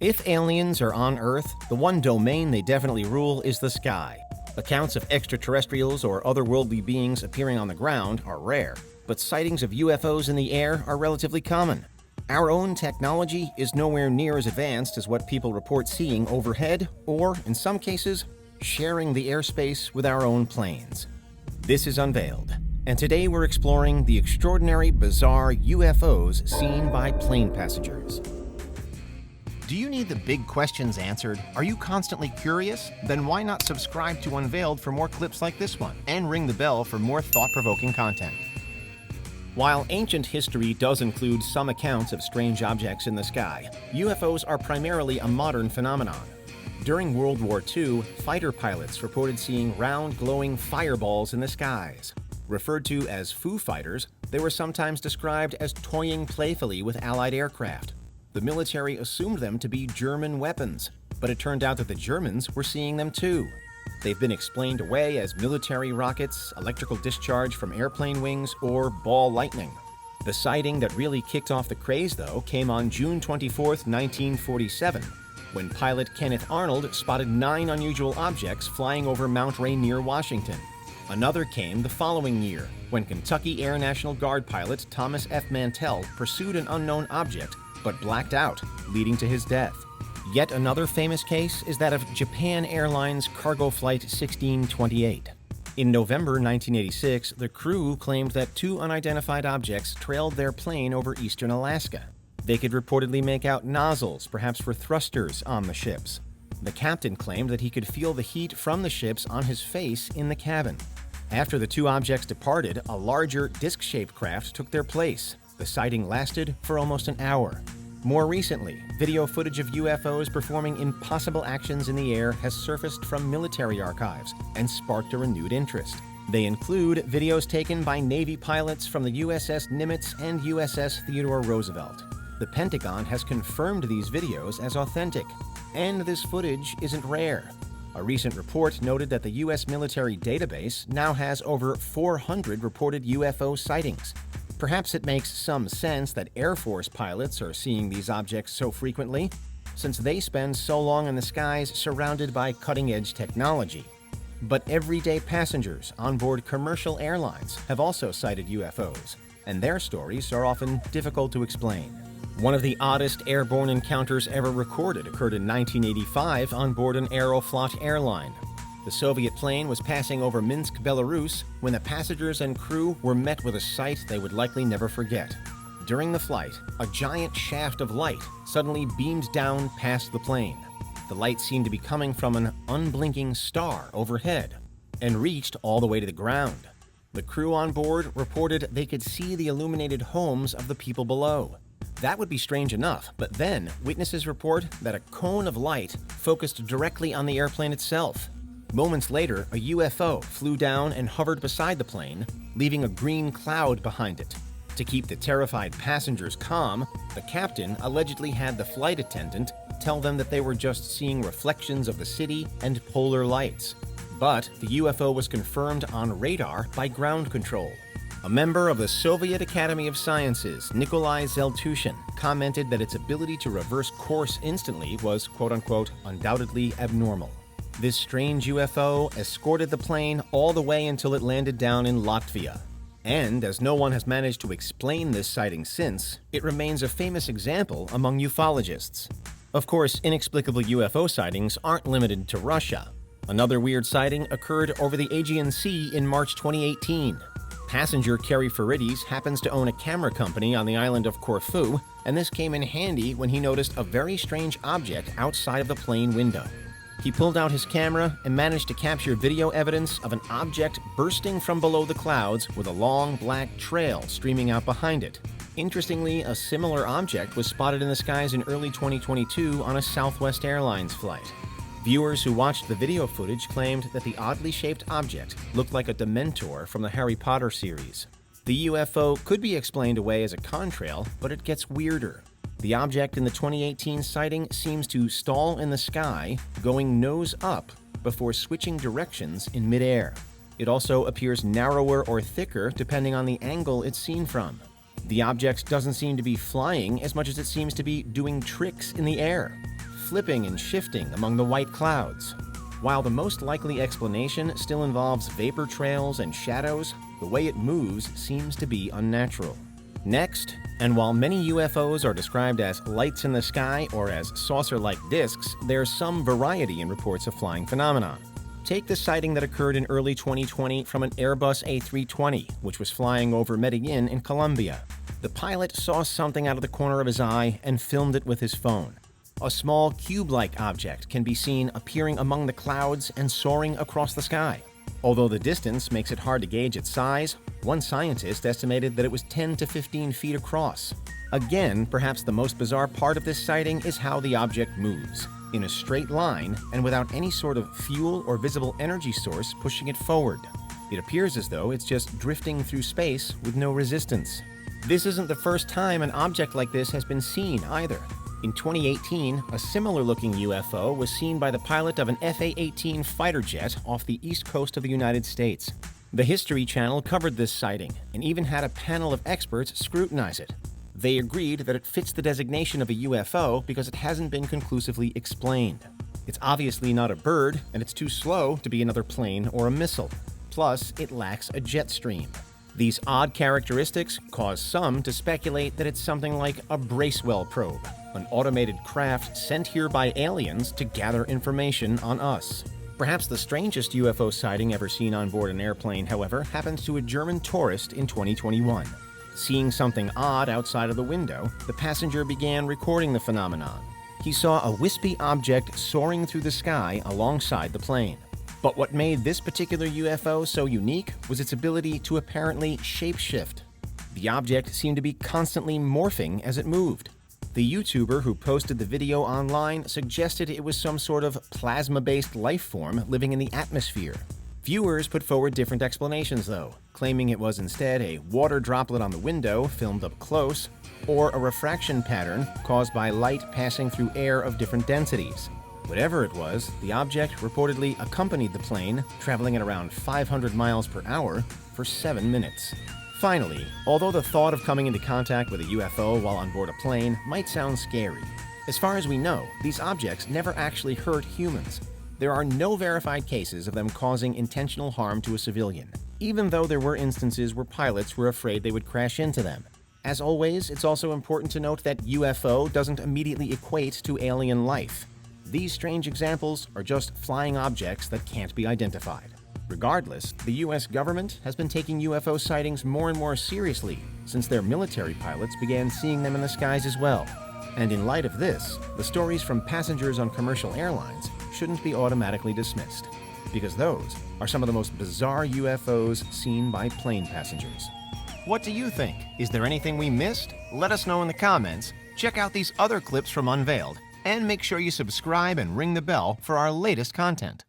If aliens are on Earth, the one domain they definitely rule is the sky. Accounts of extraterrestrials or otherworldly beings appearing on the ground are rare, but sightings of UFOs in the air are relatively common. Our own technology is nowhere near as advanced as what people report seeing overhead, or, in some cases, sharing the airspace with our own planes. This is Unveiled, and today we're exploring the extraordinary, bizarre UFOs seen by plane passengers. Do you need the big questions answered? Are you constantly curious? Then why not subscribe to Unveiled for more clips like this one, and ring the bell for more thought-provoking content. While ancient history does include some accounts of strange objects in the sky, UFOs are primarily a modern phenomenon. During World War II, fighter pilots reported seeing round, glowing fireballs in the skies. Referred to as Foo Fighters, they were sometimes described as toying playfully with Allied aircraft. The military assumed them to be German weapons, but it turned out that the Germans were seeing them too. They've been explained away as military rockets, electrical discharge from airplane wings, or ball lightning. The sighting that really kicked off the craze, though, came on June 24, 1947, when pilot Kenneth Arnold spotted 9 unusual objects flying over Mount Rainier, Washington. Another came the following year, when Kentucky Air National Guard pilot Thomas F. Mantell pursued an unknown object but blacked out, leading to his death. Yet another famous case is that of Japan Airlines Cargo Flight 1628. In November 1986, the crew claimed that 2 unidentified objects trailed their plane over eastern Alaska. They could reportedly make out nozzles, perhaps for thrusters, on the ships. The captain claimed that he could feel the heat from the ships on his face in the cabin. After the 2 objects departed, a larger disc-shaped craft took their place. The sighting lasted for almost an hour. More recently, video footage of UFOs performing impossible actions in the air has surfaced from military archives and sparked a renewed interest. They include videos taken by Navy pilots from the USS Nimitz and USS Theodore Roosevelt. The Pentagon has confirmed these videos as authentic, and this footage isn't rare. A recent report noted that the U.S. military database now has over 400 reported UFO sightings. Perhaps it makes some sense that Air Force pilots are seeing these objects so frequently, since they spend so long in the skies surrounded by cutting-edge technology. But everyday passengers on board commercial airlines have also sighted UFOs, and their stories are often difficult to explain. One of the oddest airborne encounters ever recorded occurred in 1985 on board an Aeroflot airline. The Soviet plane was passing over Minsk, Belarus, when the passengers and crew were met with a sight they would likely never forget. During the flight, a giant shaft of light suddenly beamed down past the plane. The light seemed to be coming from an unblinking star overhead and reached all the way to the ground. The crew on board reported they could see the illuminated homes of the people below. That would be strange enough, but then witnesses report that a cone of light focused directly on the airplane itself. Moments later, a UFO flew down and hovered beside the plane, leaving a green cloud behind it. To keep the terrified passengers calm, the captain allegedly had the flight attendant tell them that they were just seeing reflections of the city and polar lights. But the UFO was confirmed on radar by ground control. A member of the Soviet Academy of Sciences, Nikolai Zeltushin, commented that its ability to reverse course instantly was, quote-unquote, undoubtedly abnormal. This strange UFO escorted the plane all the way until it landed down in Latvia. And as no one has managed to explain this sighting since, it remains a famous example among ufologists. Of course, inexplicable UFO sightings aren't limited to Russia. Another weird sighting occurred over the Aegean Sea in March 2018. Passenger Kerry Farides happens to own a camera company on the island of Corfu, and this came in handy when he noticed a very strange object outside of the plane window. He pulled out his camera and managed to capture video evidence of an object bursting from below the clouds with a long black trail streaming out behind it. Interestingly, a similar object was spotted in the skies in early 2022 on a Southwest Airlines flight. Viewers who watched the video footage claimed that the oddly shaped object looked like a Dementor from the Harry Potter series. The UFO could be explained away as a contrail, but it gets weirder. The object in the 2018 sighting seems to stall in the sky, going nose up, before switching directions in midair. It also appears narrower or thicker depending on the angle it's seen from. The object doesn't seem to be flying as much as it seems to be doing tricks in the air. flipping and shifting among the white clouds. While the most likely explanation still involves vapor trails and shadows, the way it moves seems to be unnatural. Next, and while many UFOs are described as lights in the sky or as saucer-like disks, there's some variety in reports of flying phenomena. Take the sighting that occurred in early 2020 from an Airbus A320, which was flying over Medellin in Colombia. The pilot saw something out of the corner of his eye and filmed it with his phone. A small cube-like object can be seen appearing among the clouds and soaring across the sky. Although the distance makes it hard to gauge its size, one scientist estimated that it was 10 to 15 feet across. Again, perhaps the most bizarre part of this sighting is how the object moves, in a straight line and without any sort of fuel or visible energy source pushing it forward. It appears as though it's just drifting through space with no resistance. This isn't the first time an object like this has been seen either. In 2018, a similar-looking UFO was seen by the pilot of an FA-18 fighter jet off the east coast of the United States. The History Channel covered this sighting and even had a panel of experts scrutinize it. They agreed that it fits the designation of a UFO because it hasn't been conclusively explained. It's obviously not a bird, and it's too slow to be another plane or a missile. Plus, it lacks a jet stream. These odd characteristics cause some to speculate that it's something like a Bracewell probe, an automated craft sent here by aliens to gather information on us. Perhaps the strangest UFO sighting ever seen on board an airplane, however, happened to a German tourist in 2021. Seeing something odd outside of the window, the passenger began recording the phenomenon. He saw a wispy object soaring through the sky alongside the plane. But what made this particular UFO so unique was its ability to apparently shapeshift. The object seemed to be constantly morphing as it moved. The YouTuber who posted the video online suggested it was some sort of plasma-based life form living in the atmosphere. Viewers put forward different explanations, though, claiming it was instead a water droplet on the window filmed up close, or a refraction pattern caused by light passing through air of different densities. Whatever it was, the object reportedly accompanied the plane, traveling at around 500 miles per hour for 7 minutes. Finally, although the thought of coming into contact with a UFO while on board a plane might sound scary, as far as we know, these objects never actually hurt humans. There are no verified cases of them causing intentional harm to a civilian, even though there were instances where pilots were afraid they would crash into them. As always, it's also important to note that UFO doesn't immediately equate to alien life. These strange examples are just flying objects that can't be identified. Regardless, the US government has been taking UFO sightings more and more seriously since their military pilots began seeing them in the skies as well. And in light of this, the stories from passengers on commercial airlines shouldn't be automatically dismissed, because those are some of the most bizarre UFOs seen by plane passengers. What do you think? Is there anything we missed? Let us know in the comments. Check out these other clips from Unveiled, and make sure you subscribe and ring the bell for our latest content.